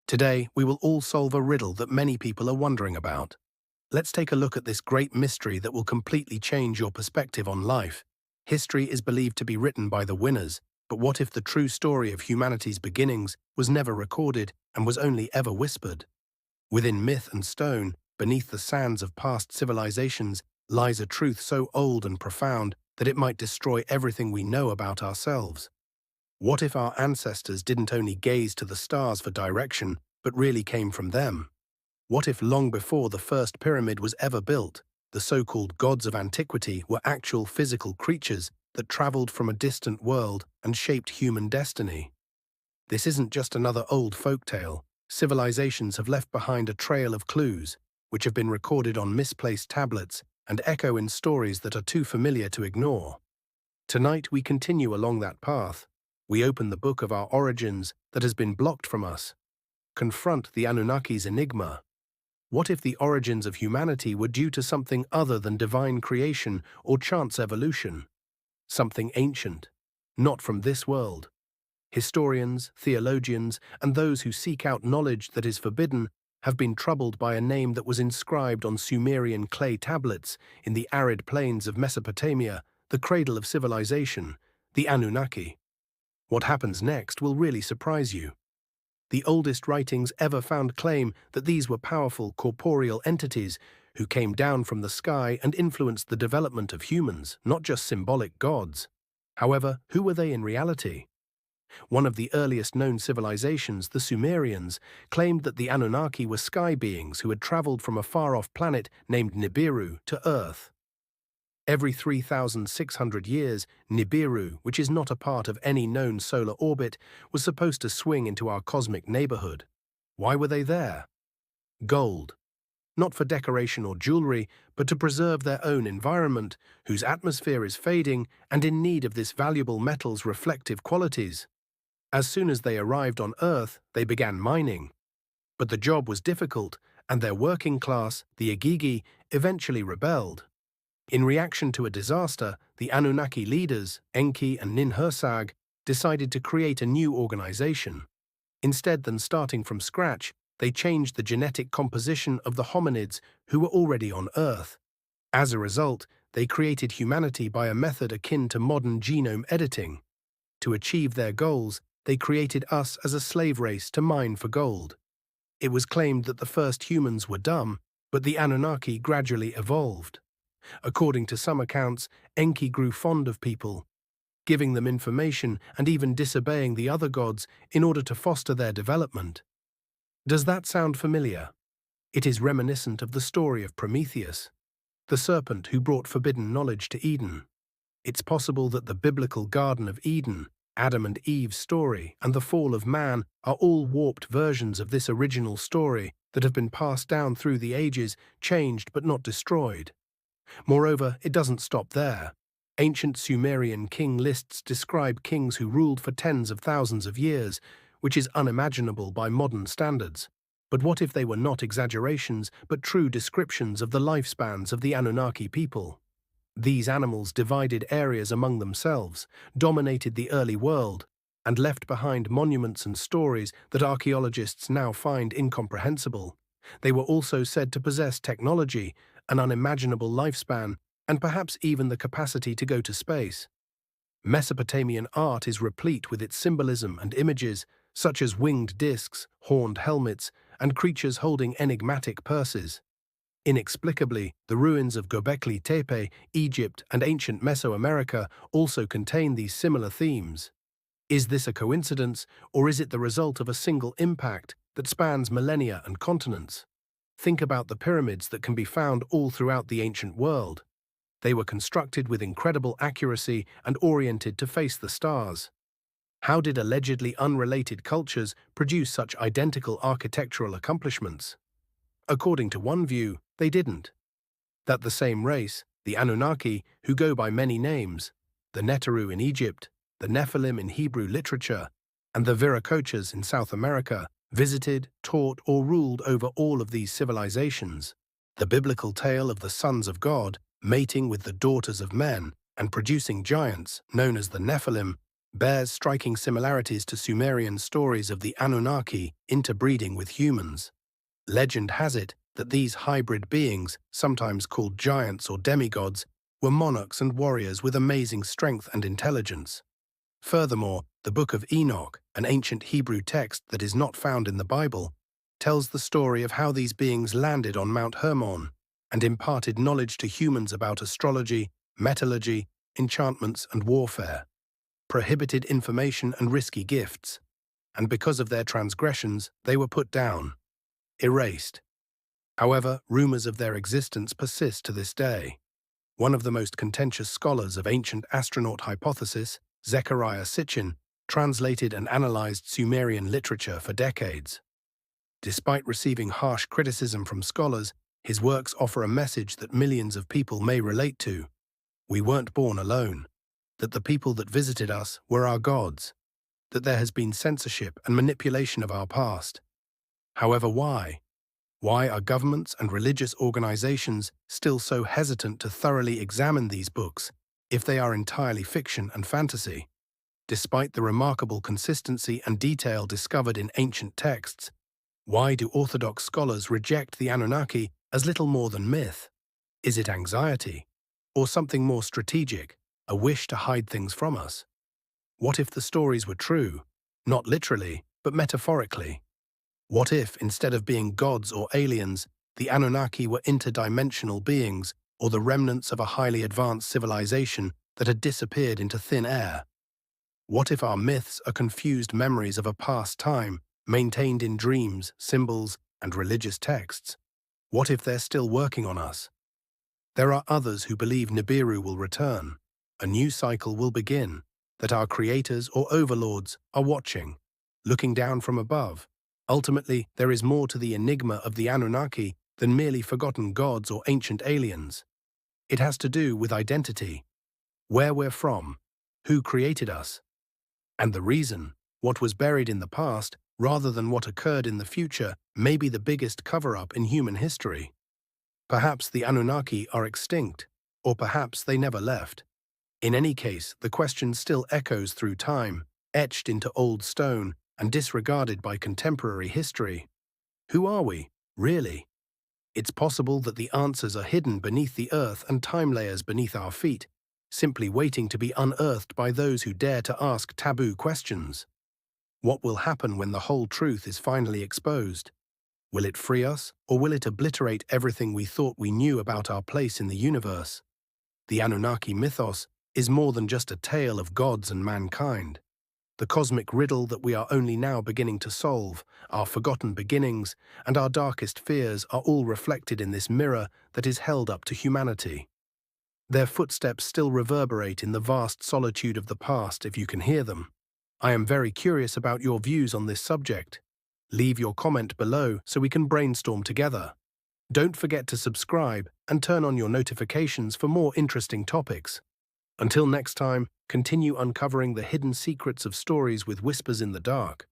Today, we will all solve a riddle that many people are wondering about. Let's take a look at this great mystery that will completely change your perspective on life. History is believed to be written by the winners, but what if the true story of humanity's beginnings was never recorded and was only ever whispered? Within myth and stone, beneath the sands of past civilizations, lies a truth so old and profound that it might destroy everything we know about ourselves. What if our ancestors didn't only gaze to the stars for direction, but really came from them? What if long before the first pyramid was ever built, the so-called gods of antiquity were actual physical creatures that traveled from a distant world and shaped human destiny? This isn't just another old folktale. Civilizations have left behind a trail of clues, which have been recorded on misplaced tablets and echo in stories that are too familiar to ignore. Tonight we continue along that path. We open the book of our origins that has been blocked from us. Confront the Anunnaki's enigma. What if the origins of humanity were due to something other than divine creation or chance evolution? Something ancient, not from this world. Historians, theologians, and those who seek out knowledge that is forbidden have been troubled by a name that was inscribed on Sumerian clay tablets in the arid plains of Mesopotamia, the cradle of civilization, the Anunnaki. What happens next will really surprise you. The oldest writings ever found claim that these were powerful corporeal entities who came down from the sky and influenced the development of humans, not just symbolic gods. However, who were they in reality? One of the earliest known civilizations, the Sumerians, claimed that the Anunnaki were sky beings who had traveled from a far-off planet named Nibiru to Earth. Every 3,600 years, Nibiru, which is not a part of any known solar orbit, was supposed to swing into our cosmic neighborhood. Why were they there? Gold. Not for decoration or jewelry, but to preserve their own environment, whose atmosphere is fading and in need of this valuable metal's reflective qualities. As soon as they arrived on Earth, they began mining. But the job was difficult, and their working class, the Igigi, eventually rebelled. In reaction to a disaster, the Anunnaki leaders, Enki and Ninhursag, decided to create a new organization. Instead than starting from scratch, they changed the genetic composition of the hominids who were already on Earth. As a result, they created humanity by a method akin to modern genome editing. To achieve their goals, they created us as a slave race to mine for gold. It was claimed that the first humans were dumb, but the Anunnaki gradually evolved. According to some accounts, Enki grew fond of people, giving them information and even disobeying the other gods in order to foster their development. Does that sound familiar? It is reminiscent of the story of Prometheus, the serpent who brought forbidden knowledge to Eden. It's possible that the biblical Garden of Eden, Adam and Eve's story, and the fall of man are all warped versions of this original story that have been passed down through the ages, changed but not destroyed. Moreover, it doesn't stop there. Ancient Sumerian king lists describe kings who ruled for tens of thousands of years, which is unimaginable by modern standards. But what if they were not exaggerations, but true descriptions of the lifespans of the Anunnaki people? These animals divided areas among themselves, dominated the early world, and left behind monuments and stories that archaeologists now find incomprehensible. They were also said to possess technology, an unimaginable lifespan, and perhaps even the capacity to go to space. Mesopotamian art is replete with its symbolism and images, such as winged discs, horned helmets, and creatures holding enigmatic purses. Inexplicably, the ruins of Göbekli Tepe, Egypt, and ancient Mesoamerica also contain these similar themes. Is this a coincidence, or is it the result of a single impact that spans millennia and continents? Think about the pyramids that can be found all throughout the ancient world. They were constructed with incredible accuracy and oriented to face the stars. How did allegedly unrelated cultures produce such identical architectural accomplishments? According to one view, they didn't. That the same race, the Anunnaki, who go by many names, the Neteru in Egypt, the Nephilim in Hebrew literature, and the Viracochas in South America, visited, taught, or ruled over all of these civilizations. The biblical tale of the sons of God mating with the daughters of men and producing giants, known as the Nephilim, bears striking similarities to Sumerian stories of the Anunnaki interbreeding with humans. Legend has it that these hybrid beings, sometimes called giants or demigods, were monarchs and warriors with amazing strength and intelligence. Furthermore, the Book of Enoch, an ancient Hebrew text that is not found in the Bible, tells the story of how these beings landed on Mount Hermon and imparted knowledge to humans about astrology, metallurgy, enchantments and warfare, prohibited information and risky gifts, and because of their transgressions, they were put down, erased. However, rumors of their existence persist to this day. One of the most contentious scholars of ancient astronaut hypothesis, Zecharia Sitchin, translated and analyzed Sumerian literature for decades. Despite receiving harsh criticism from scholars, his works offer a message that millions of people may relate to. We weren't born alone, that the people that visited us were our gods, that there has been censorship and manipulation of our past. However, why? Why are governments and religious organizations still so hesitant to thoroughly examine these books if they are entirely fiction and fantasy? Despite the remarkable consistency and detail discovered in ancient texts, why do Orthodox scholars reject the Anunnaki as little more than myth? Is it anxiety? Or something more strategic, a wish to hide things from us? What if the stories were true, not literally, but metaphorically? What if, instead of being gods or aliens, the Anunnaki were interdimensional beings or the remnants of a highly advanced civilization that had disappeared into thin air? What if our myths are confused memories of a past time, maintained in dreams, symbols, and religious texts? What if they're still working on us? There are others who believe Nibiru will return, a new cycle will begin, that our creators or overlords are watching, looking down from above. Ultimately, there is more to the enigma of the Anunnaki than merely forgotten gods or ancient aliens. It has to do with identity, where we're from, who created us, and the reason. What was buried in the past, rather than what occurred in the future, may be the biggest cover-up in human history. Perhaps the Anunnaki are extinct, or perhaps they never left. In any case, the question still echoes through time, etched into old stone and disregarded by contemporary history. Who are we, really? It's possible that the answers are hidden beneath the earth and time layers beneath our feet, simply waiting to be unearthed by those who dare to ask taboo questions. What will happen when the whole truth is finally exposed? Will it free us, or will it obliterate everything we thought we knew about our place in the universe? The Anunnaki mythos is more than just a tale of gods and mankind. The cosmic riddle that we are only now beginning to solve, our forgotten beginnings, and our darkest fears are all reflected in this mirror that is held up to humanity. Their footsteps still reverberate in the vast solitude of the past if you can hear them. I am very curious about your views on this subject. Leave your comment below so we can brainstorm together. Don't forget to subscribe and turn on your notifications for more interesting topics. Until next time, continue uncovering the hidden secrets of stories with Whispers in the Dark.